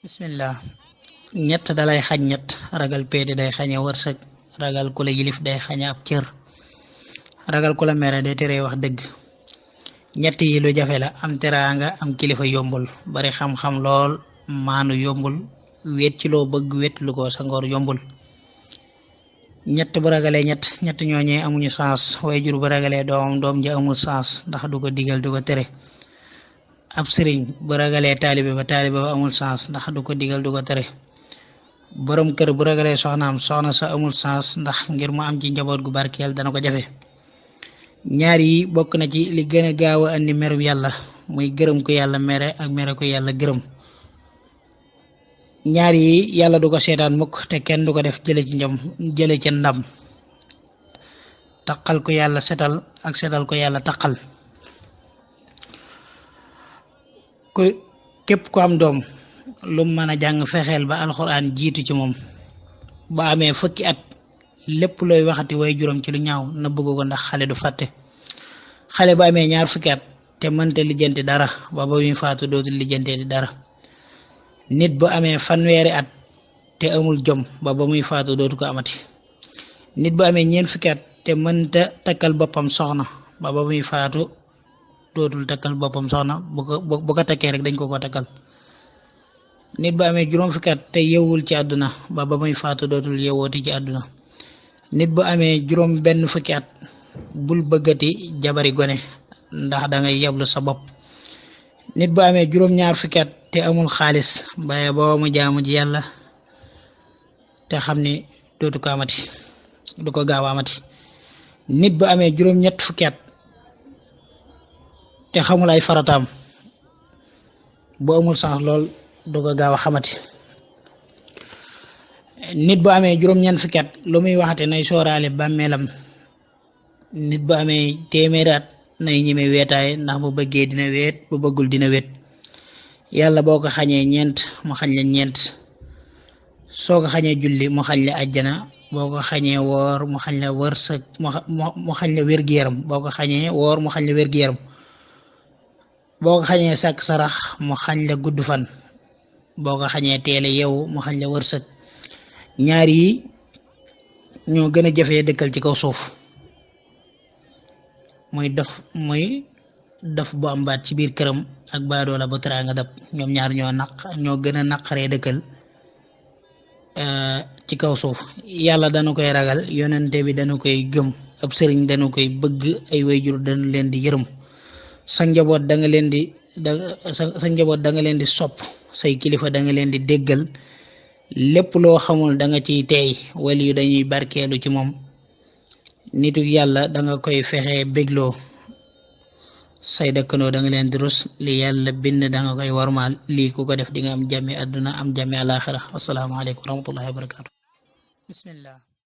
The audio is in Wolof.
bismillah. ñett dalay xañ ñett, ragal péete day xañe wërsëg, ragal ku la yilif day xañe ab cër, ragal ku la mere day tere wax dëgg. ñett yi lu jafe la, am teraanga am kilifa yombul, bari xam-xam lool maanu yombul, wéet ci loo bëgg wéet lu ko sa ngor yombul. ñett bu ragalee ñett ñooñee amuñu sens, way jur bu ragalee doomam doom ja amul sens, ndax du ko digal du ko tere. ab sëriñ bu ragalee taalibe ba amul sens, ndax du ko digal du ko tere. borom kër bu ragalee soxnaam soxna sa amul sens, ndax ngir mu am ci njaboot gu barkeel dana ko jafe. ñaar yi bokk na ci li gën a gaaw a andi merum yàlla, muy gërëm ko yàlla mere ak mere ko yàlla gërëm. ñaar yi yàlla du ko seetaan mukk te kenn du ko def jële ci ndam. taqal ko yàlla setal ak setal ko yàlla taqal. ku képp ku am doom lu mën a jàng fexeel ba alxuraan jiitu ci moom. ba amee fukki at lépp looy waxati way juróom ci lu ñaaw na bëgg ko, ndax xale du fàtte. xale bu amee ñaar fukki at te mënta lijjanti dara ba muy faatu dootul lijjantee dara. nit bu amee fanweeri at te amul jom ba muy faatu dootu ko amati. nit bu amee ñeent fukki at te mënta takkal boppam soxna ba muy faatu dootul takkal boppam soxna, bu ko takkee rek dañ ko takkal. nit bu amee juróom fukki at te yewul ci àdduna ba muy faatu dootul yewooti ci àdduna. nit bu amee juróom benn fukki at bul bëggati jabari gone, ndax da ngay yeblu sa bopp. nit bu amee juróom ñaar fukki at te amul xaalis baye boo mu jaamu ji yàlla te xam ni dootu ko amati, du ko gaaw amati. nit bu amee juróom ñett fukki at te xamul ay farataam bu amul sens lool du ko gaaw a xamati. nit bu amee juróom-ñeent fukki at lu muy waxate nay sooraale bàmmeelam. nit bu amee téeméeri at nay ñime weetaay, ndax bu bëggee dina weet bu bëggul dina weet. yàlla boo ko xañee ñeent mu xañ la ñeent, soo ko xañee julli mu xañ la ajjana, boo ko xañee woor mu xañ la wërsëg mu xañ la wér-gu-yaram, boo ko xañee woor mu xañ la wér-gu-yaram, boo ko xañee sàkk sarax mu xañ la gudd fan, boo ko xañee teele yeewu mu xañ la wërsëg. ñaar yi ñoo gën a jafee dëkkal ci kaw suuf, muy dof bu am baat ci biir këram ak baadoola bu teraanga dab. ñoom ñaar ñoo gën a naqaree dëkkal ci kaw suuf. yàlla dana koy ragal, yonente bi dana koy gëm, ab sëriñ dana koy bëgg, ay wayjur dana leen di yërëm, sa njaboot da nga leen di sopp, say kilifa da nga leen di déggal, lépp loo xamul da nga ciy teey, wali yu dañuy barkeelu ci moom. nitu yàlla da nga koy fexe bégloo, say dëkkandoo da nga leen di rus, li yàlla bind da nga koy warmaal. lii ku ko def di nga am jàmmi àdduna am jàmmi àlaaxira. wassalaamu aleykum wa rahmatullahi wa barakaatu. bismillah.